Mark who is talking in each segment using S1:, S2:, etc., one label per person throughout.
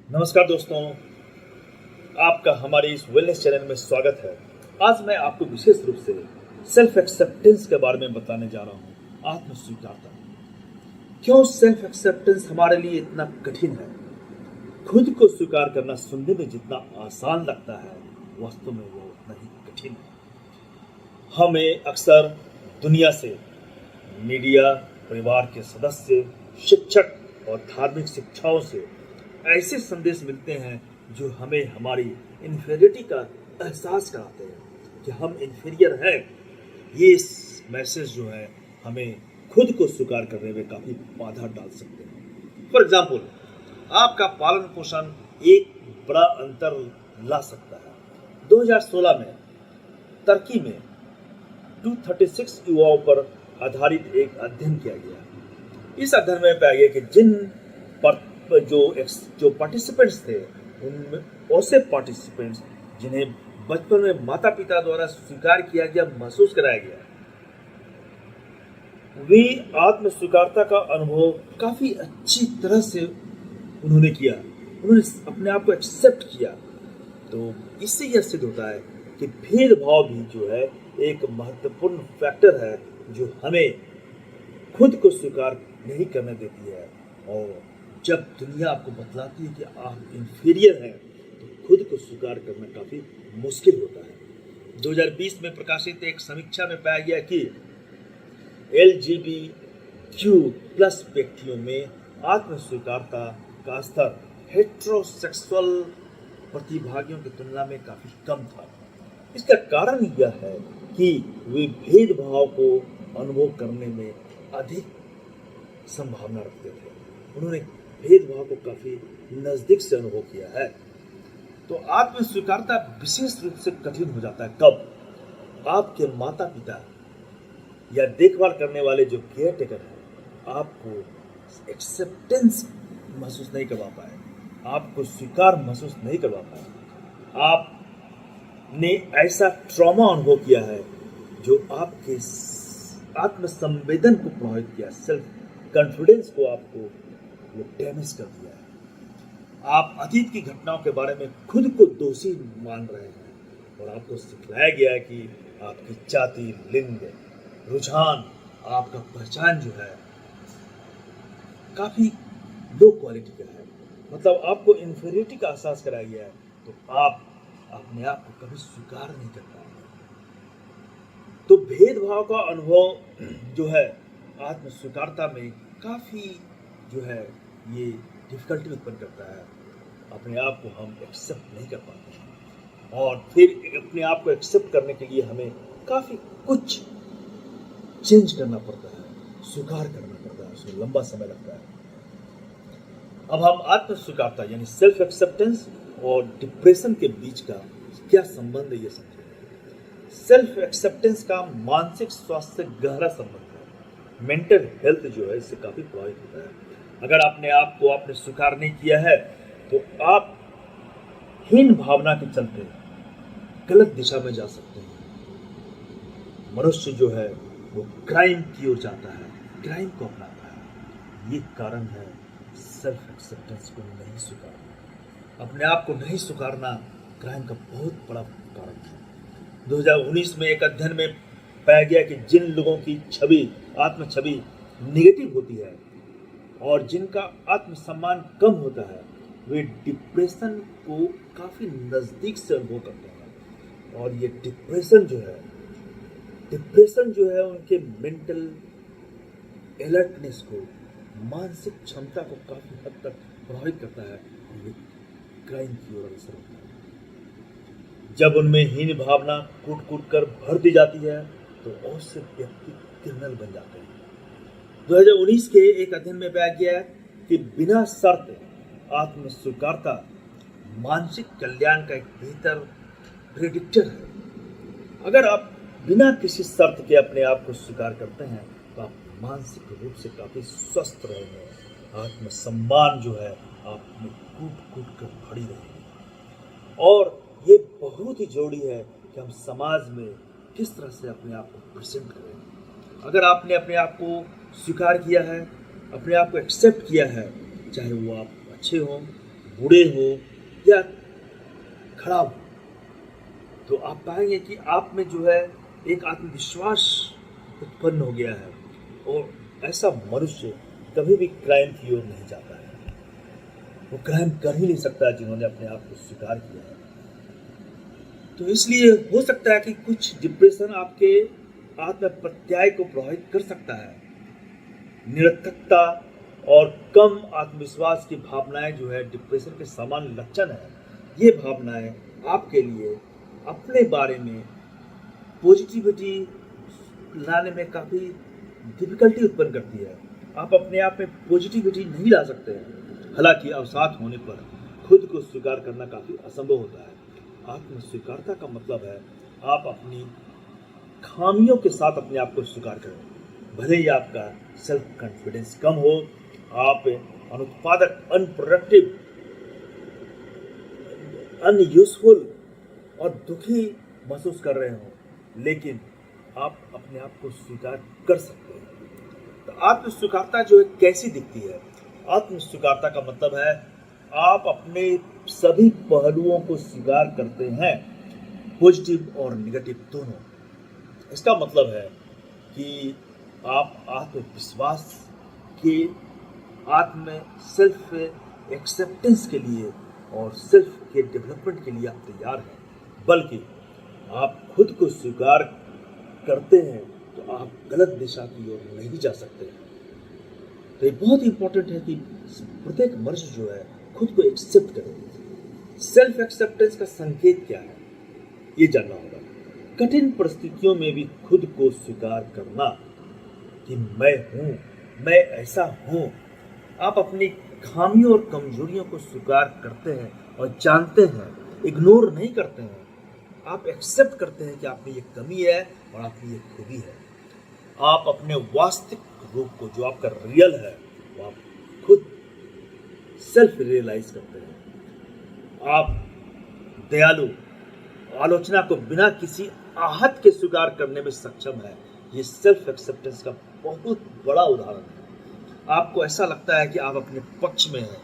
S1: नमस्कार दोस्तों, आपका हमारे इस वेलनेस चैनल में स्वागत है। आज मैं आपको विशेष रूप से सेल्फ एक्सेप्टेंस के बारे में बताने जा रहा हूँ। आत्म स्वीकारता। क्यों सेल्फ एक्सेप्टेंस हमारे लिए इतना कठिन है? खुद को स्वीकार करना सुनने में जितना आसान लगता है, वास्तव में वो उतना ही कठिन है। हमें अक्सर दुनिया से, मीडिया, परिवार के सदस्य, शिक्षक और धार्मिक शिक्षाओं से ऐसे संदेश मिलते हैं जो हमें हमारी इन्फीरियरिटी का एहसास कराते हैं कि हम इन्फीरियर हैं। ये मैसेज जो है हमें खुद को स्वीकार करने में काफ़ी बाधा डाल सकते हैं। फॉर एग्जाम्पल, आपका पालन पोषण एक बड़ा अंतर ला सकता है। 2016 में तुर्की में 236 युवाओं पर आधारित एक अध्ययन किया गया। इस अध्ययन में पाया गया कि जिन जो पार्टिसिपेंट्स थे, उनमें ऐसे पार्टिसिपेंट्स जिन्हें बचपन में माता पिता द्वारा स्वीकार किया गया, महसूस कराया गया, वे आत्म स्वीकारता का अनुभव काफी अच्छी तरह से उन्होंने किया। उन्होंने अपने आप को एक्सेप्ट किया। तो इससे यह सिद्ध होता है कि भेदभाव भी जो है एक महत्वपूर्ण फैक्टर है जो हमें खुद को स्वीकार नहीं करने देती है। और जब दुनिया आपको बतलाती है कि आप इंफीरियर हैं, तो खुद को स्वीकार करना काफ़ी मुश्किल होता है। 2020 में प्रकाशित एक समीक्षा में पाया गया कि LGBTQ+ व्यक्तियों में आत्म स्वीकारता का स्तर हेट्रोसेक्सुअल प्रतिभागियों की तुलना में काफ़ी कम था। इसका कारण यह है कि वे भेदभाव को अनुभव करने में अधिक संभावना रखते थे। उन्होंने भेदभाव को काफी नजदीक से अनुभव किया है। तो आत्म स्वीकारता विशेष रूप से कठिन हो जाता है कब? आपके माता पिता या देखभाल करने वाले जो केयर टेकर है आपको एक्सेप्टेंस महसूस नहीं करवा पाए, आपको स्वीकार महसूस नहीं करवा पाए। आपने ऐसा ट्रॉमा अनुभव किया है जो आपके आत्म संवेदन को प्रभावित किया, सेल्फ कॉन्फिडेंस को आपको वो डैमेज कर दिया है। आप अतीत की घटनाओं के बारे में खुद को दोषी मान रहे हैं और आपको सिखलाया गया है कि आपकी जाति, लिंग, रुझान, आपका पहचान जो है काफी लो क्वालिटी का है। मतलब आपको इन्फीरियरिटी का एहसास कराया गया है, तो आप अपने आप को कभी स्वीकार नहीं कर पाएंगे। तो भेदभाव का अनुभव जो है आत्म स्वीकारता में काफी जो है ये डिफिकल्टी उत्पन्न करता है। अपने आप को हम एक्सेप्ट नहीं कर पाते हैं और फिर अपने आप को एक्सेप्ट करने के लिए हमें काफ़ी कुछ चेंज करना पड़ता है, स्वीकार करना पड़ता है, उसमें लंबा समय लगता है। अब हम आत्म स्वीकारता यानी सेल्फ एक्सेप्टेंस और डिप्रेशन के बीच का क्या संबंध है ये समझें। सेल्फ एक्सेप्टेंस का मानसिक स्वास्थ्य से गहरा संबंध है। मेंटल हेल्थ जो है इससे काफ़ी प्रभावित होता है। अगर आपने आप को आपने स्वीकार नहीं किया है तो आप हीन भावना के चलते गलत दिशा में जा सकते हैं। मनुष्य जो है वो क्राइम की ओर जाता है, क्राइम को अपनाता है। ये कारण है सेल्फ एक्सेप्टेंस को नहीं स्वीकारना। अपने आप को नहीं स्वीकारना क्राइम का बहुत बड़ा कारण है। 2019 में एक अध्ययन में पाया गया कि जिन लोगों की छवि, आत्म छवि निगेटिव होती है और जिनका आत्मसम्मान कम होता है, वे डिप्रेशन को काफ़ी नज़दीक से अनुभव करते हैं। और ये डिप्रेशन जो है उनके मेंटल अलर्टनेस को, मानसिक क्षमता को काफ़ी हद तक प्रभावित करता है। ये क्राइम की ओर अग्रसर होता है। जब उनमें हीन भावना कूट कूट कर भर दी जाती है तो और से व्यक्ति क्रिमिनल बन जाते हैं। 2019 के एक अध्ययन में पाया गया है कि बिना शर्त आत्म स्वीकारता मानसिक कल्याण का एक बेहतर प्रेडिक्टर है। अगर आप बिना किसी शर्त के अपने आप को स्वीकार करते हैं तो आप मानसिक रूप से काफ़ी स्वस्थ रहेंगे। आत्मसम्मान जो है आप में कूट कूट कर भरी रहेगी। और ये बहुत ही जरूरी है कि हम समाज में किस तरह से अपने आप को प्रेजेंट करें। अगर आपने अपने आप को स्वीकार किया है, अपने आप को एक्सेप्ट किया है, चाहे वो आप अच्छे हों, बूढ़े हो या खराब हो, तो आप पाएंगे कि आप में जो है एक आत्मविश्वास उत्पन्न हो गया है, और ऐसा मनुष्य कभी भी क्राइम की ओर नहीं जाता है। वो क्राइम कर ही नहीं सकता जिन्होंने अपने आप को स्वीकार किया है। तो इसलिए हो सकता है कि कुछ डिप्रेशन आपके आत्म प्रत्यय को प्रभावित कर सकता है। निरर्थकता और कम आत्मविश्वास की भावनाएं जो है डिप्रेशन के सामान्य लक्षण है। ये भावनाएं आपके लिए अपने बारे में पॉजिटिविटी लाने में काफ़ी डिफिकल्टी उत्पन्न करती है। आप अपने आप में पॉजिटिविटी नहीं ला सकते हैं। हालांकि अवसाद होने पर खुद को स्वीकार करना काफ़ी असंभव होता है। आत्म स्वीकारता का मतलब है आप अपनी खामियों के साथ अपने आप को स्वीकार करें। भले ही आपका सेल्फ कॉन्फिडेंस कम हो, आप अनुत्पादक, अनप्रोडक्टिव, अनयूजफुल और दुखी महसूस कर रहे हो, लेकिन आप अपने आप को स्वीकार कर सकते हैं। तो आत्म स्वीकारता जो है कैसी दिखती है? आत्म स्वीकारता का मतलब है आप अपने सभी पहलुओं को स्वीकार करते हैं, पॉजिटिव और नेगेटिव दोनों। इसका मतलब है कि आप आत्मविश्वास के आत्म सेल्फ एक्सेप्टेंस के लिए और सेल्फ के डेवलपमेंट के लिए आप तैयार हैं, बल्कि आप खुद को स्वीकार करते हैं तो आप गलत दिशा की ओर नहीं जा सकते। तो ये बहुत इंपॉर्टेंट है कि प्रत्येक मनुष्य जो है खुद को एक्सेप्ट करे। सेल्फ एक्सेप्टेंस का संकेत क्या है, ये जानना होगा। कठिन परिस्थितियों में भी खुद को स्वीकार करना कि मैं हूँ, मैं ऐसा हूँ। आप अपनी खामियों और कमजोरियों को स्वीकार करते हैं और जानते हैं, इग्नोर नहीं करते हैं। आप एक्सेप्ट करते हैं कि आप में ये कमी है और आप में ये खूबी है। आप अपने वास्तविक रूप को, जो आपका रियल है, वो आप खुद सेल्फ रियलाइज करते हैं। आप दयालु, आलोचना को बिना किसी आहत के स्वीकार करने में सक्षम है। ये सेल्फ एक्सेप्टेंस का बहुत बड़ा उदाहरण है। आपको ऐसा लगता है कि आप अपने पक्ष में हैं,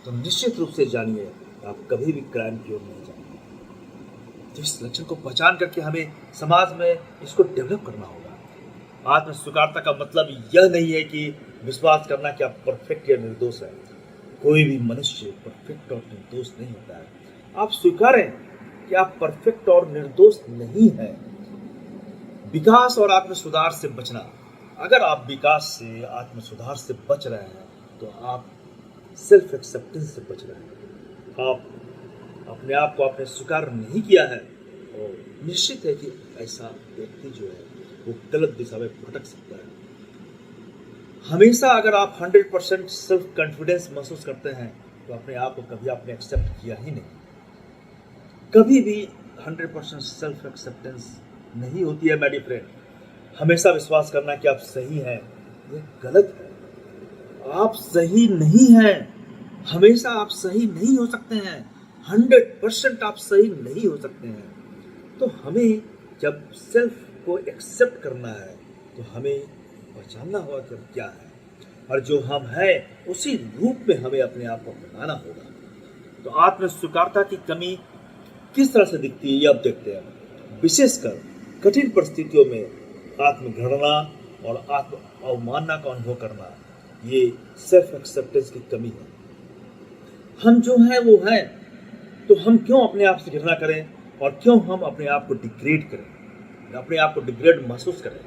S1: तो निश्चित रूप से जानिए आप कभी भी क्राइम की ओर नहीं जाएंगे। तो इस लक्षण को पहचान करके हमें समाज में इसको डेवलप करना होगा। आत्म स्वीकारता का मतलब यह नहीं है कि विश्वास करना कि आप परफेक्ट या निर्दोष है। कोई भी मनुष्य परफेक्ट और निर्दोष नहीं होता है। आप स्वीकारें कि आप परफेक्ट और निर्दोष नहीं हैं। विकास और आत्म सुधार से बचना। अगर आप विकास से, आत्म सुधार से बच रहे हैं, तो आप सेल्फ एक्सेप्टेंस से बच रहे हैं। आप अपने आप को आपने स्वीकार नहीं किया है, और निश्चित है कि ऐसा व्यक्ति जो है वो गलत दिशा में भटक सकता है। हमेशा अगर आप 100% सेल्फ कॉन्फिडेंस महसूस करते हैं, तो अपने आप को कभी आपने एक्सेप्ट किया ही नहीं। कभी भी 100% सेल्फ एक्सेप्टेंस नहीं होती है मेरी फ्रेंड। हमेशा विश्वास करना कि आप सही हैं, ये गलत है। आप सही नहीं हैं। हमेशा आप सही नहीं हो सकते हैं। 100% आप सही नहीं हो सकते हैं। तो हमें जब सेल्फ को एक्सेप्ट करना है, तो हमें पहचानना होगा कि हम क्या है, और जो हम हैं उसी रूप में हमें अपने आप को बनाना होगा। तो आत्म स्वीकारता की कमी किस तरह से दिखती है, ये अब देखते हैं। विशेषकर कठिन परिस्थितियों में आत्मघृणा और आत्म अवमानना का अनुभव करना, ये सेल्फ एक्सेप्टेंस की कमी है। हम जो हैं वो हैं, तो हम क्यों अपने आप से घृणा करें, और क्यों हम अपने आप को डिग्रेड करें, अपने आप को डिग्रेड महसूस करें।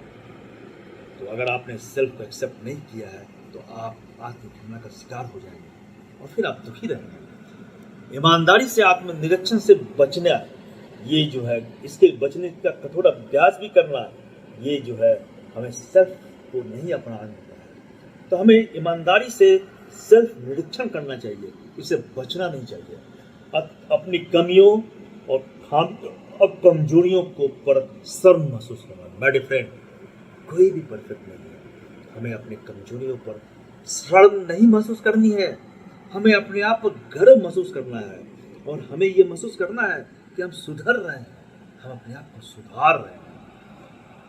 S1: तो अगर आपने सेल्फ को एक्सेप्ट नहीं किया है, तो आप आत्मघृणा का शिकार हो जाएंगे और फिर आप दुखी रहेंगे। ईमानदारी से आत्मनिरीक्षण से बचना, ये जो है, इसके बचने का कठोर अभ्यास भी करना, ये जो है हमें सेल्फ को नहीं अपनाना होता है। तो हमें ईमानदारी से सेल्फ निरीक्षण करना चाहिए, इसे बचना नहीं चाहिए। अपनी कमियों और कमजोरियों को पर शर्म महसूस करना। मेरे फ्रेंड, कोई भी परफेक्ट नहीं है। हमें अपनी कमजोरियों पर शर्म नहीं महसूस करनी है। हमें अपने आप पर गर्व महसूस करना है, और हमें ये महसूस करना है कि हम सुधर रहे हैं, हम अपने आप को सुधार रहे हैं।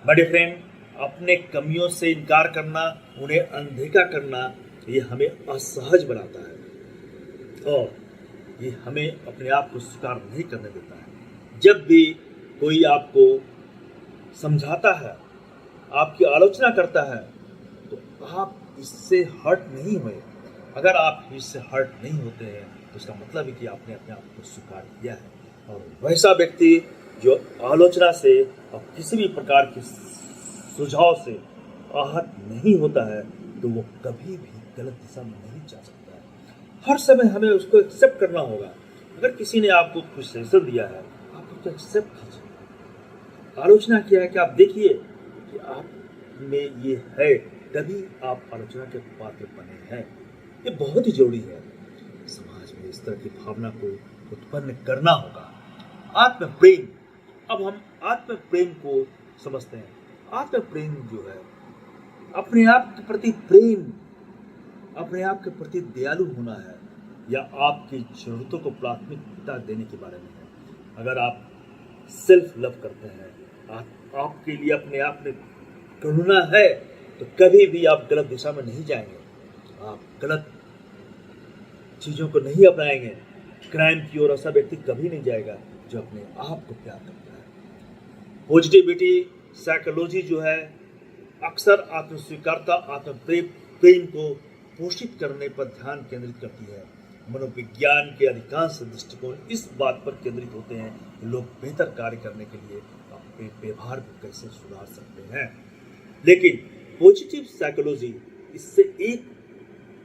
S1: मेरे फ्रेंड, अपने कमियों से इनकार करना, उन्हें अनदेखा करना, ये हमें असहज बनाता है। और ये हमें अपने आप को स्वीकार नहीं करने देता है। जब भी कोई आपको समझाता है, आपकी आलोचना करता है, तो आप इससे हर्ट नहीं हुए। अगर आप इससे हर्ट नहीं होते हैं तो इसका मतलब है कि आपने अपने आप को स्वीकार किया है। और वैसा व्यक्ति जो आलोचना से और किसी भी प्रकार के सुझाव से आहत नहीं होता है, तो वो कभी भी गलत दिशा में नहीं जा सकता है। हर समय हमें उसको एक्सेप्ट करना होगा। अगर किसी ने आपको कुछ सजेशन दिया है, आप उसको एक्सेप्ट कीजिए। आलोचना किया है कि आप देखिए कि आप में ये है, तभी आप आलोचना के पात्र बने हैं। ये बहुत ही जरूरी है। समाज में इस तरह की भावना को उत्पन्न करना होगा। आत्म प्रेम, अब हम आत्म प्रेम को समझते हैं। आत्म प्रेम जो है अपने आप के प्रति प्रेम, अपने आप के प्रति दयालु होना है, या आपकी जरूरतों को प्राथमिकता देने के बारे में है। अगर आप सेल्फ लव करते हैं, आपके लिए अपने आप में करुणा है, तो कभी भी आप गलत दिशा में नहीं जाएंगे। आप गलत चीज़ों को नहीं अपनाएंगे। क्राइम की ओर ऐसा व्यक्ति कभी नहीं जाएगा जो अपने आप को प्यार करता है। पॉजिटिविटी साइकोलॉजी जो है अक्सर आत्मस्वीकारता, आत्म प्रेम को पोषित करने पर ध्यान केंद्रित करती है। मनोविज्ञान के अधिकांश दृष्टिकोण इस बात पर केंद्रित होते हैं कि लोग बेहतर कार्य करने के लिए अपने व्यवहार को कैसे सुधार सकते हैं। लेकिन पॉजिटिव साइकोलॉजी इससे एक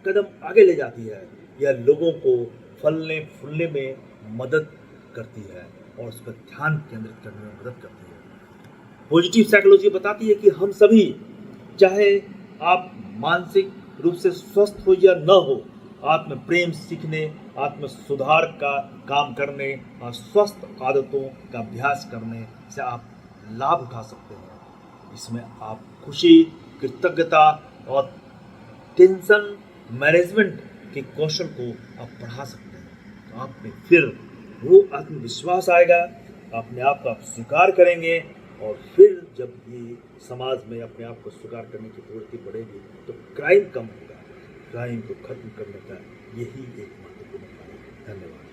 S1: कदम आगे ले जाती है। यह लोगों को फलने फूलने में मदद करती है और उस पर ध्यान केंद्रित करने में मदद करती है। पॉजिटिव साइकोलॉजी बताती है कि हम सभी, चाहे आप मानसिक रूप से स्वस्थ हो या न हो, आत्म प्रेम सीखने, आत्म सुधार का काम करने और स्वस्थ आदतों का अभ्यास करने से आप लाभ उठा सकते हैं। इसमें आप खुशी, कृतज्ञता और टेंशन मैनेजमेंट के कौशल को आप बढ़ा सकते हैं। तो आप में फिर वो आत्मविश्वास आएगा, अपने आप को आप स्वीकार करेंगे, और फिर जब ये समाज में अपने आप को स्वीकार करने की प्रवृत्ति बढ़ेगी तो क्राइम कम होगा। क्राइम को खत्म करने का यही एक महत्वपूर्ण कार्य है। धन्यवाद।